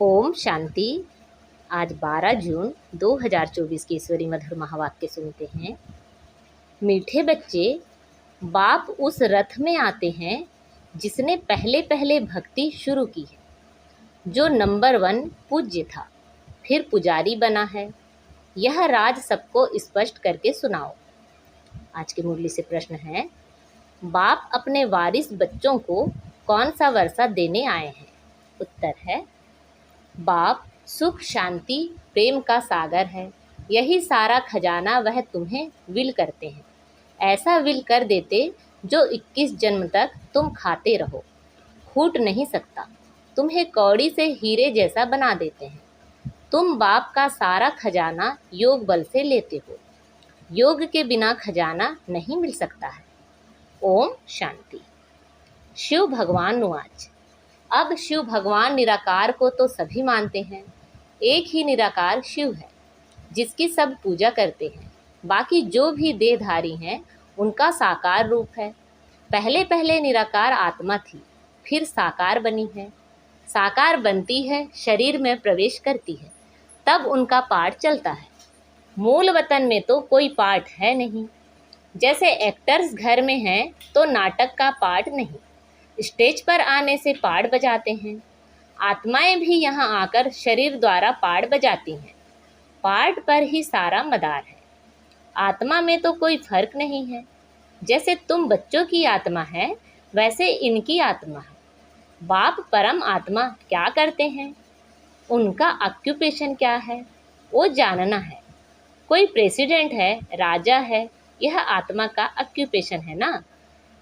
ओम शांति। आज 12 जून 2024 के ईश्वरी मधुर महावाक्य सुनते हैं। मीठे बच्चे, बाप उस रथ में आते हैं जिसने पहले पहले भक्ति शुरू की है, जो नंबर 1 पूज्य था, फिर पुजारी बना है। यह राज सबको स्पष्ट करके सुनाओ। आज की मुरली से प्रश्न है, बाप अपने वारिस बच्चों को कौन सा वर्षा देने आए हैं? उत्तर है, बाप सुख शांति प्रेम का सागर है। यही सारा खजाना वह तुम्हें विल करते हैं। ऐसा विल कर देते जो 21 जन्म तक तुम खाते रहो, फूट नहीं सकता। तुम्हें कौड़ी से हीरे जैसा बना देते हैं। तुम बाप का सारा खजाना योग बल से लेते हो। योग के बिना खजाना नहीं मिल सकता है। ओम शांति। शिव भगवान नुआज। अब शिव भगवान निराकार को तो सभी मानते हैं। एक ही निराकार शिव है जिसकी सब पूजा करते हैं। बाकी जो भी देहधारी हैं उनका साकार रूप है। पहले पहले निराकार आत्मा थी, फिर साकार बनी है। साकार बनती है, शरीर में प्रवेश करती है, तब उनका पाठ चलता है। मूल वतन में तो कोई पाठ है नहीं। जैसे एक्टर्स घर में हैं तो नाटक का पाठ नहीं, स्टेज पर आने से पाड़ बजाते हैं। आत्माएं भी यहाँ आकर शरीर द्वारा पाड़ बजाती हैं। पाठ पर ही सारा मदार है। आत्मा में तो कोई फर्क नहीं है। जैसे तुम बच्चों की आत्मा है, वैसे इनकी आत्मा है। बाप परम आत्मा क्या करते हैं? उनका ऑक्यूपेशन क्या है वो जानना है। कोई प्रेसिडेंट है, राजा है, यह आत्मा का ऑक्यूपेशन है ना।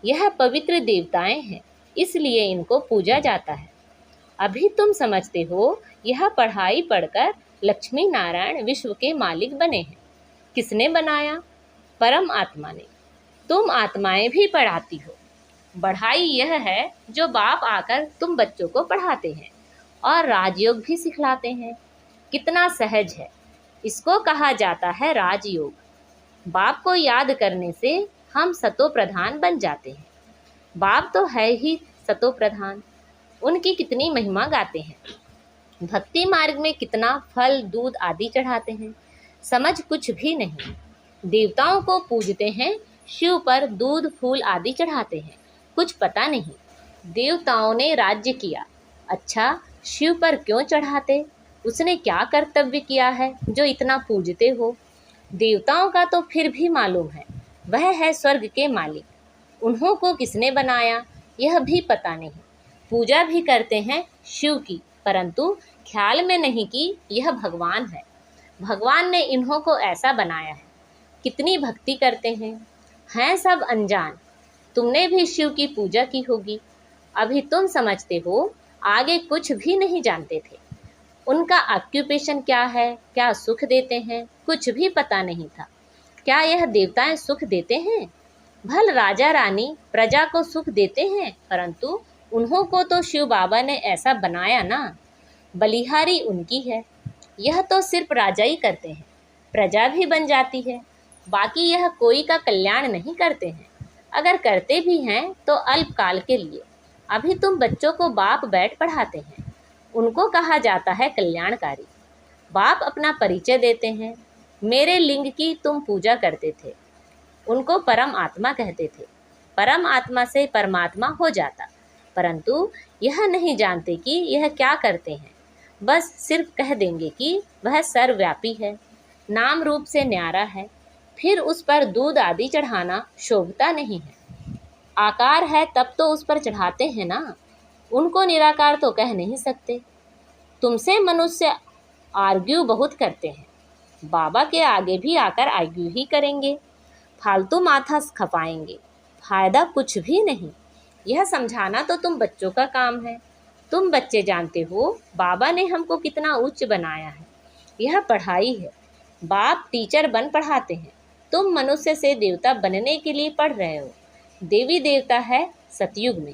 यह पवित्र देवताएं हैं, इसलिए इनको पूजा जाता है। अभी तुम समझते हो यह पढ़ाई पढ़कर लक्ष्मी नारायण विश्व के मालिक बने हैं। किसने बनाया? परम आत्मा ने। तुम आत्माएं भी पढ़ाती हो। बढ़ाई यह है जो बाप आकर तुम बच्चों को पढ़ाते हैं और राजयोग भी सिखलाते हैं। कितना सहज है। इसको कहा जाता है राजयोग। बाप को याद करने से हम सतो प्रधान बन जाते हैं। बाप तो है ही सतो प्रधान। उनकी कितनी महिमा गाते हैं। भक्ति मार्ग में कितना फल दूध आदि चढ़ाते हैं, समझ कुछ भी नहीं। देवताओं को पूजते हैं, शिव पर दूध फूल आदि चढ़ाते हैं, कुछ पता नहीं। देवताओं ने राज्य किया, अच्छा शिव पर क्यों चढ़ाते? उसने क्या कर्तव्य किया है जो इतना पूजते हो? देवताओं का तो फिर भी मालूम है, वह है स्वर्ग के मालिक। उन्हों को किसने बनाया यह भी पता नहीं। पूजा भी करते हैं शिव की, परंतु ख्याल में नहीं कि यह भगवान है। भगवान ने इन्हों को ऐसा बनाया है। कितनी भक्ति करते हैं सब अनजान। तुमने भी शिव की पूजा की होगी। अभी तुम समझते हो, आगे कुछ भी नहीं जानते थे। उनका ऑक्यूपेशन क्या है, क्या सुख देते हैं, कुछ भी पता नहीं था। क्या यह देवताएं सुख देते हैं? भल राजा रानी प्रजा को सुख देते हैं, परंतु उन्हों को तो शिव बाबा ने ऐसा बनाया ना। बलिहारी उनकी है। यह तो सिर्फ राजा ही करते हैं, प्रजा भी बन जाती है। बाकी यह कोई का कल्याण नहीं करते हैं। अगर करते भी हैं तो अल्पकाल के लिए। अभी तुम बच्चों को बाप बैठ पढ़ाते हैं, उनको कहा जाता है कल्याणकारी। बाप अपना परिचय देते हैं। मेरे लिंग की तुम पूजा करते थे। उनको परम आत्मा कहते थे। परम आत्मा से परमात्मा हो जाता, परंतु यह नहीं जानते कि यह क्या करते हैं। बस सिर्फ कह देंगे कि वह सर्वव्यापी है, नाम रूप से न्यारा है। फिर उस पर दूध आदि चढ़ाना शोभता नहीं है। आकार है तब तो उस पर चढ़ाते हैं ना। उनको निराकार तो कह नहीं सकते। तुमसे मनुष्य आर्ग्यू बहुत करते हैं, बाबा के आगे भी आकर आर्ग्यू ही करेंगे, फालतू माथा खपाएंगे, फायदा कुछ भी नहीं। यह समझाना तो तुम बच्चों का काम है। तुम बच्चे जानते हो बाबा ने हमको कितना उच्च बनाया है। यह पढ़ाई है। बाप टीचर बन पढ़ाते हैं। तुम मनुष्य से देवता बनने के लिए पढ़ रहे हो। देवी देवता है सतयुग में,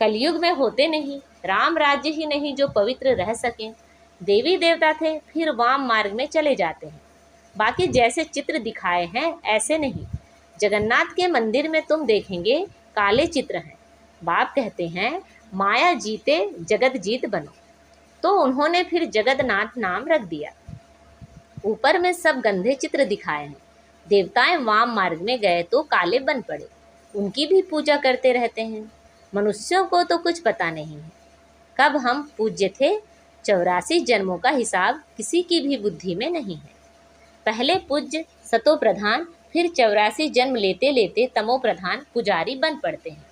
कलयुग में होते नहीं। राम राज्य ही नहीं जो पवित्र रह सकें। देवी देवता थे, फिर वाम मार्ग में चले जाते हैं। बाकी जैसे चित्र दिखाए हैं ऐसे नहीं। जगन्नाथ के मंदिर में तुम देखेंगे काले चित्र हैं। बाप कहते हैं माया जीते जगत जीत बनो। तो उन्होंने फिर जगन्नाथ नाम रख दिया। ऊपर में सब गंधे चित्र दिखाए हैं। देवताएं वाम मार्ग में गए तो काले बन पड़े, उनकी भी पूजा करते रहते हैं। मनुष्यों को तो कुछ पता नहीं है कब हम पूज्य थे। 84 जन्मों का हिसाब किसी की भी बुद्धि में नहीं है। पहले पूज्य सतो प्रधान, फिर 84 जन्म लेते लेते तमो प्रधान पुजारी बन पड़ते हैं।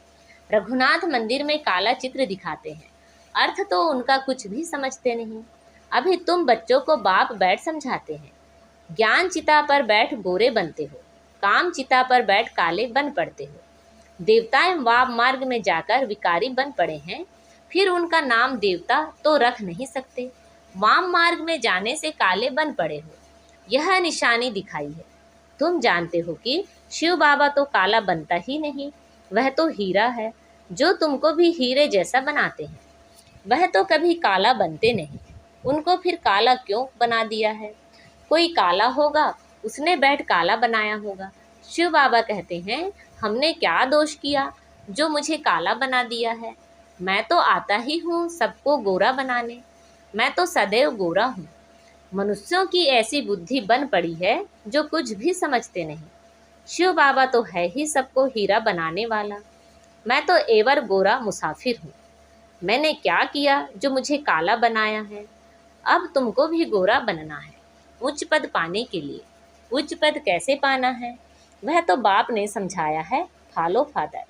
रघुनाथ मंदिर में काला चित्र दिखाते हैं, अर्थ तो उनका कुछ भी समझते नहीं। अभी तुम बच्चों को बाप बैठ समझाते हैं। ज्ञान चिता पर बैठ गोरे बनते हो, काम चिता पर बैठ काले बन पड़ते हो। देवताएं वाम मार्ग में जाकर विकारी बन पड़े हैं, फिर उनका नाम देवता तो रख नहीं सकते। वाम मार्ग में जाने से काले बन पड़े हो, यह निशानी दिखाई है। तुम जानते हो कि शिव बाबा तो काला बनता ही नहीं, वह तो हीरा है जो तुमको भी हीरे जैसा बनाते हैं। वह तो कभी काला बनते नहीं, उनको फिर काला क्यों बना दिया है? कोई काला होगा, उसने बैठ काला बनाया होगा। शिव बाबा कहते हैं, हमने क्या दोष किया जो मुझे काला बना दिया है? मैं तो आता ही हूँ सबको गोरा बनाने, मैं तो सदैव गोरा हूँ। मनुष्यों की ऐसी बुद्धि बन पड़ी है जो कुछ भी समझते नहीं। शिव बाबा तो है ही सबको हीरा बनाने वाला, मैं तो एवर गोरा मुसाफिर हूँ। मैंने क्या किया जो मुझे काला बनाया है? अब तुमको भी गोरा बनना है उच्च पद पाने के लिए। उच्च पद कैसे पाना है वह तो बाप ने समझाया है, फॉलो फादर।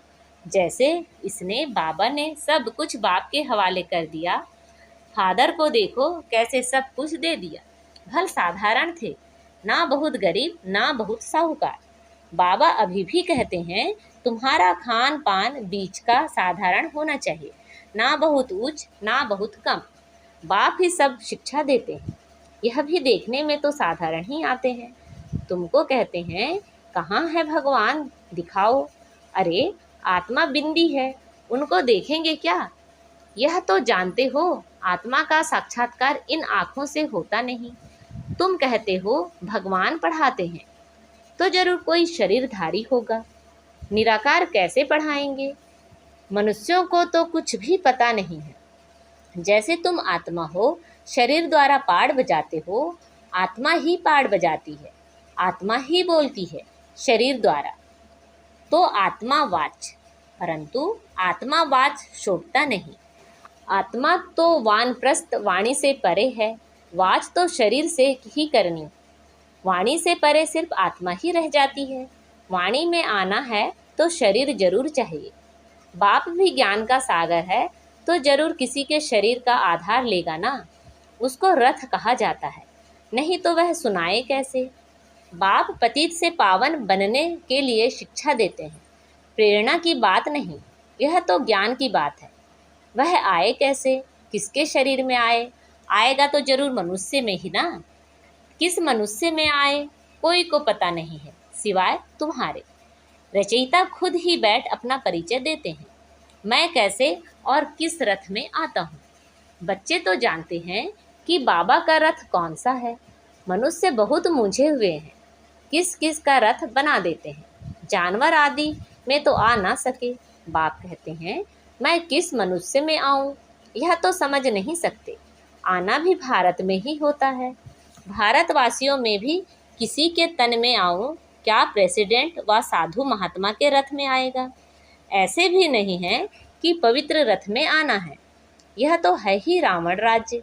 जैसे इसने बाबा ने सब कुछ बाप के हवाले कर दिया, फादर को देखो कैसे सब कुछ दे दिया। भल साधारण थे, ना बहुत गरीब ना बहुत साहूकार। बाबा अभी भी कहते हैं तुम्हारा खान पान बीच का साधारण होना चाहिए, ना बहुत उच्च ना बहुत कम। बाप ही सब शिक्षा देते हैं, यह भी देखने में तो साधारण ही आते हैं। तुमको कहते हैं कहाँ है भगवान, दिखाओ। अरे आत्मा बिंदी है, उनको देखेंगे क्या? यह तो जानते हो आत्मा का साक्षात्कार इन आँखों से होता नहीं। तुम कहते हो भगवान पढ़ाते हैं, तो जरूर कोई शरीरधारी होगा, निराकार कैसे पढ़ाएंगे? मनुष्यों को तो कुछ भी पता नहीं है। जैसे तुम आत्मा हो, शरीर द्वारा पाड़ बजाते हो, आत्मा ही पाड़ बजाती है, आत्मा ही बोलती है शरीर द्वारा। तो आत्मा वाच, परंतु आत्मा वाच छोड़ता नहीं। आत्मा तो वानप्रस्थ वाणी से परे है, वाच तो शरीर से ही करनी। वाणी से परे सिर्फ आत्मा ही रह जाती है। वाणी में आना है तो शरीर जरूर चाहिए। बाप भी ज्ञान का सागर है तो जरूर किसी के शरीर का आधार लेगा ना, उसको रथ कहा जाता है, नहीं तो वह सुनाए कैसे? बाप पतित से पावन बनने के लिए शिक्षा देते हैं, प्रेरणा की बात नहीं, यह तो ज्ञान की बात है। वह आए कैसे, किसके शरीर में आए? आएगा तो जरूर मनुष्य में ही ना। किस मनुष्य में आए कोई को पता नहीं है सिवाय तुम्हारे। रचयिता खुद ही बैठ अपना परिचय देते हैं, मैं कैसे और किस रथ में आता हूँ। बच्चे तो जानते हैं कि बाबा का रथ कौन सा है। मनुष्य बहुत मूंझे हुए हैं, किस किस का रथ बना देते हैं, जानवर आदि में तो आ ना सके। बाप कहते हैं मैं किस मनुष्य में आऊँ, यह तो समझ नहीं सकते। आना भी भारत में ही होता है, भारतवासियों में भी किसी के तन में आऊँ क्या प्रेसिडेंट व साधु महात्मा के रथ में आएगा? ऐसे भी नहीं है कि पवित्र रथ में आना है, यह तो है ही रावण राज्य।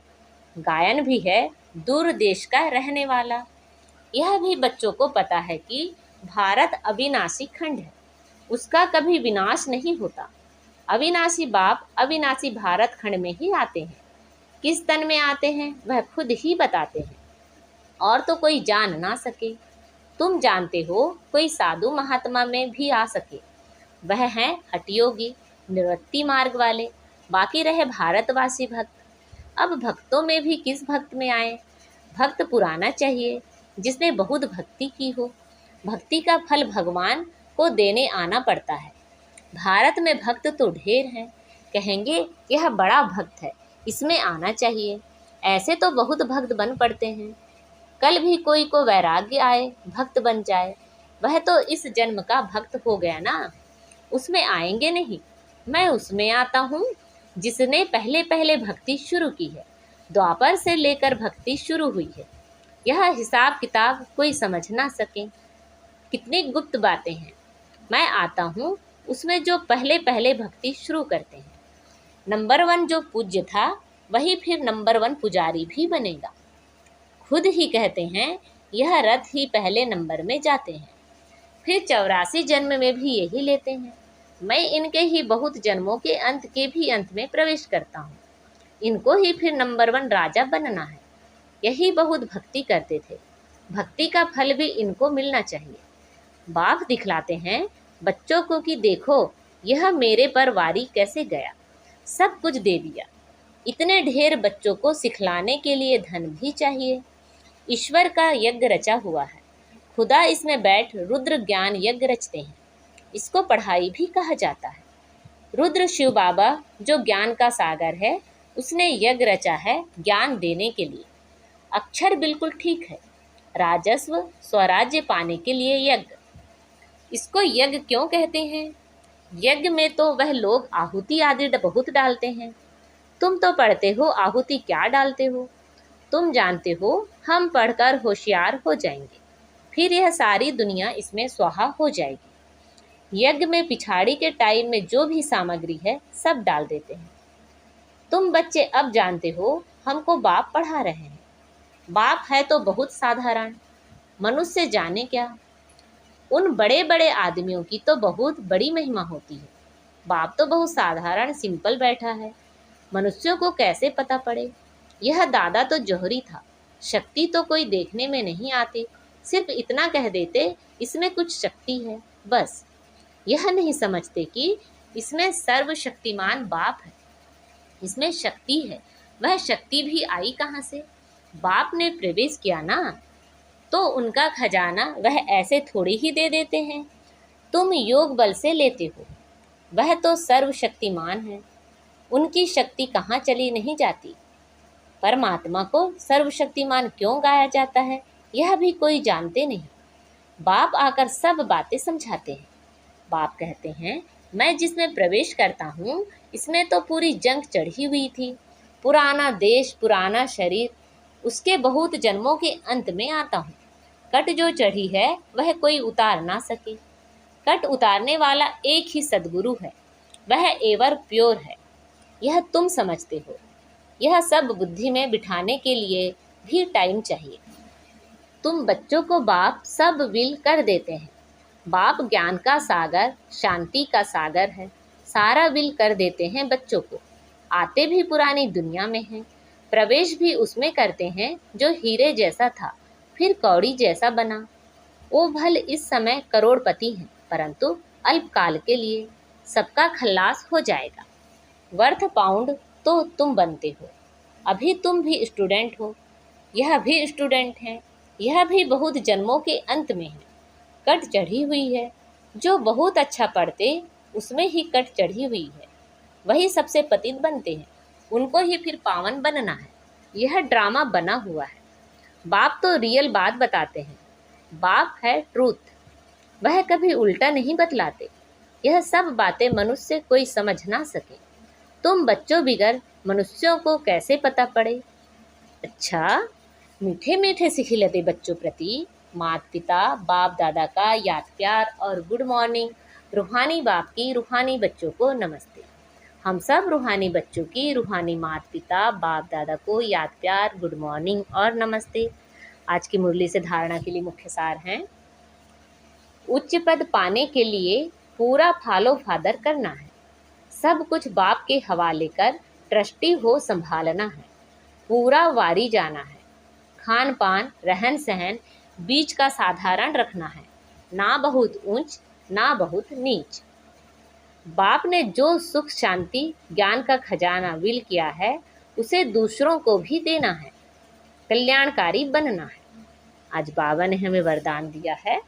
गायन भी है दूर देश का रहने वाला। यह भी बच्चों को पता है कि भारत अविनाशी खंड है, उसका कभी विनाश नहीं होता। अविनाशी बाप अविनाशी भारत खंड में ही आते हैं। किस तन में आते हैं वह खुद ही बताते हैं, और तो कोई जान ना सके। तुम जानते हो कोई साधु महात्मा में भी आ सके, वह हैं हठयोगी निवृत्ति मार्ग वाले, बाकी रहे भारतवासी भक्त। अब भक्तों में भी किस भक्त में आए? भक्त पुराना चाहिए जिसने बहुत भक्ति की हो। भक्ति का फल भगवान को देने आना पड़ता है। भारत में भक्त तो ढेर हैं, कहेंगे यह बड़ा भक्त है, इसमें आना चाहिए। ऐसे तो बहुत भक्त बन पड़ते हैं। कल भी कोई को वैराग्य आए भक्त बन जाए, वह तो इस जन्म का भक्त हो गया ना, उसमें आएंगे नहीं। मैं उसमें आता हूँ जिसने पहले पहले भक्ति शुरू की है, द्वापर से लेकर भक्ति शुरू हुई है। यह हिसाब किताब कोई समझ ना सके। कितनी गुप्त बातें हैं। मैं आता हूँ उसमें जो पहले पहले भक्ति शुरू करते हैं। नंबर 1 जो पूज्य था वही फिर नंबर 1 पुजारी भी बनेगा। खुद ही कहते हैं यह रथ ही पहले नंबर में जाते हैं, फिर 84 जन्म में भी यही लेते हैं। मैं इनके ही बहुत जन्मों के अंत के भी अंत में प्रवेश करता हूँ। इनको ही फिर नंबर 1 राजा बनना है। यही बहुत भक्ति करते थे। भक्ति का फल भी इनको मिलना चाहिए। बाप दिखलाते हैं बच्चों को कि देखो यह मेरे पर वारी कैसे गया, सब कुछ दे दिया। इतने ढेर बच्चों को सिखलाने के लिए धन भी चाहिए। ईश्वर का यज्ञ रचा हुआ है। खुदा इसमें बैठ रुद्र ज्ञान यज्ञ रचते हैं। इसको पढ़ाई भी कहा जाता है। रुद्र शिव बाबा जो ज्ञान का सागर है, उसने यज्ञ रचा है ज्ञान देने के लिए। अक्षर बिल्कुल ठीक है। राजस्व स्वराज्य पाने के लिए यज्ञ। इसको यज्ञ क्यों कहते हैं? यज्ञ में तो वह लोग आहुति आदि बहुत डालते हैं। तुम तो पढ़ते हो आहुति क्या डालते हो। तुम जानते हो हम पढ़कर होशियार हो जाएंगे, फिर यह सारी दुनिया इसमें स्वाहा हो जाएगी। यज्ञ में पिछाड़ी के टाइम में जो भी सामग्री है सब डाल देते हैं। तुम बच्चे अब जानते हो हमको बाप पढ़ा रहे हैं। बाप है तो बहुत साधारण, मनुष्य जाने क्या। उन बड़े बड़े आदमियों की तो बहुत बड़ी महिमा होती है। बाप तो बहुत साधारण सिंपल बैठा है। मनुष्यों को कैसे पता पड़े। यह दादा तो जौहरी था। शक्ति तो कोई देखने में नहीं आती, सिर्फ इतना कह देते इसमें कुछ शक्ति है, बस। यह नहीं समझते कि इसमें सर्वशक्तिमान बाप है। इसमें शक्ति है। वह शक्ति भी आई कहाँ से? बाप ने प्रवेश किया ना, तो उनका खजाना वह ऐसे थोड़ी ही दे देते हैं। तुम योग बल से लेते हो, वह तो सर्वशक्तिमान है। उनकी शक्ति कहाँ चली नहीं जाती। परमात्मा को सर्वशक्तिमान क्यों गाया जाता है, यह भी कोई जानते नहीं। बाप आकर सब बातें समझाते हैं। बाप कहते हैं मैं जिसमें प्रवेश करता हूँ इसमें तो पूरी जंग चढ़ी हुई थी। पुराना देश, पुराना शरीर, उसके बहुत जन्मों के अंत में आता हूँ। कट जो चढ़ी है वह कोई उतार ना सके। कट उतारने वाला एक ही सद्गुरु है, वह एवर प्योर है। यह तुम समझते हो। यह सब बुद्धि में बिठाने के लिए भी टाइम चाहिए। तुम बच्चों को बाप सब विल कर देते हैं। बाप ज्ञान का सागर, शांति का सागर है। सारा विल कर देते हैं बच्चों को। आते भी पुरानी दुनिया में हैं। प्रवेश भी उसमें करते हैं जो हीरे जैसा था, फिर कौड़ी जैसा बना। वो भल इस समय करोड़पति हैं, परंतु अल्पकाल के लिए। सबका खल्लास हो जाएगा। वर्थ पाउंड तो तुम बनते हो। अभी तुम भी स्टूडेंट हो, यह भी स्टूडेंट है। यह भी बहुत जन्मों के अंत में है। कट चढ़ी हुई है। जो बहुत अच्छा पढ़ते उसमें ही कट चढ़ी हुई है, वही सबसे पतित बनते हैं। उनको ही फिर पावन बनना है। यह ड्रामा बना हुआ है। बाप तो रियल बात बताते हैं। बाप है ट्रूथ। वह कभी उल्टा नहीं बतलाते। यह सब बातें मनुष्य कोई समझ ना सके। तुम बच्चों बिगर मनुष्यों को कैसे पता पड़े। अच्छा, मीठे मीठे सिखिलते बच्चों प्रति माता पिता बाप दादा का याद प्यार और गुड मॉर्निंग। रूहानी बाप की रूहानी बच्चों को नमस्ते। हम सब रूहानी बच्चों की रूहानी माता पिता बाप दादा को याद प्यार, गुड मॉर्निंग और नमस्ते। आज की मुरली से धारणा के लिए मुख्य सार हैं। उच्च पद पाने के लिए पूरा फॉलो फादर करना है। सब कुछ बाप के हवाले कर ट्रस्टी हो संभालना है। पूरा वारी जाना है। खान पान रहन सहन बीच का साधारण रखना है, ना बहुत ऊंच ना बहुत नीच। बाप ने जो सुख शांति ज्ञान का खजाना विल किया है उसे दूसरों को भी देना है। कल्याणकारी बनना है। आज बाबा ने हमें वरदान दिया है,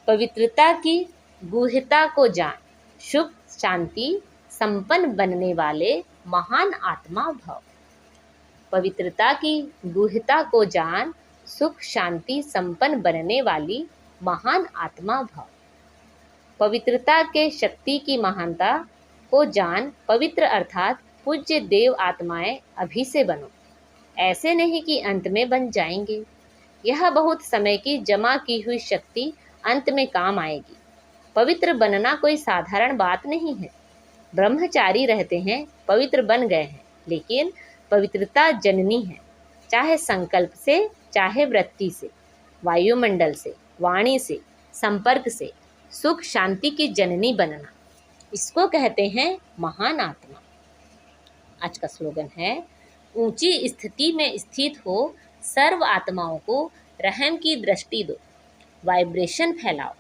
पवित्रता की गुह्यता को जान, सुख शांति संपन्न बनने वाले महान आत्मा भव। पवित्रता की गुह्यता को जान, सुख शांति संपन्न बनने वाली महान आत्मा भव। पवित्रता के शक्ति की महानता को जान, पवित्र अर्थात पूज्य देव आत्माएं अभी से बनो, ऐसे नहीं कि अंत में बन जाएंगे। यह बहुत समय की जमा की हुई शक्ति अंत में काम आएगी। पवित्र बनना कोई साधारण बात नहीं है। ब्रह्मचारी रहते हैं, पवित्र बन गए हैं, लेकिन पवित्रता जननी है, चाहे संकल्प से, चाहे वृत्ति से, वायुमंडल से, वाणी से, संपर्क से। सुख शांति की जननी बनना, इसको कहते हैं महान आत्मा। आज का स्लोगन है, ऊंची स्थिति में स्थित हो सर्व आत्माओं को रहम की दृष्टि दो, वाइब्रेशन फैलाओ।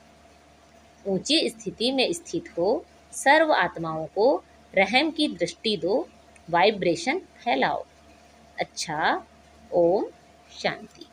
ऊंची स्थिति में स्थित हो सर्व आत्माओं को रहम की दृष्टि दो, वाइब्रेशन फैलाओ। अच्छा, ओम शांति।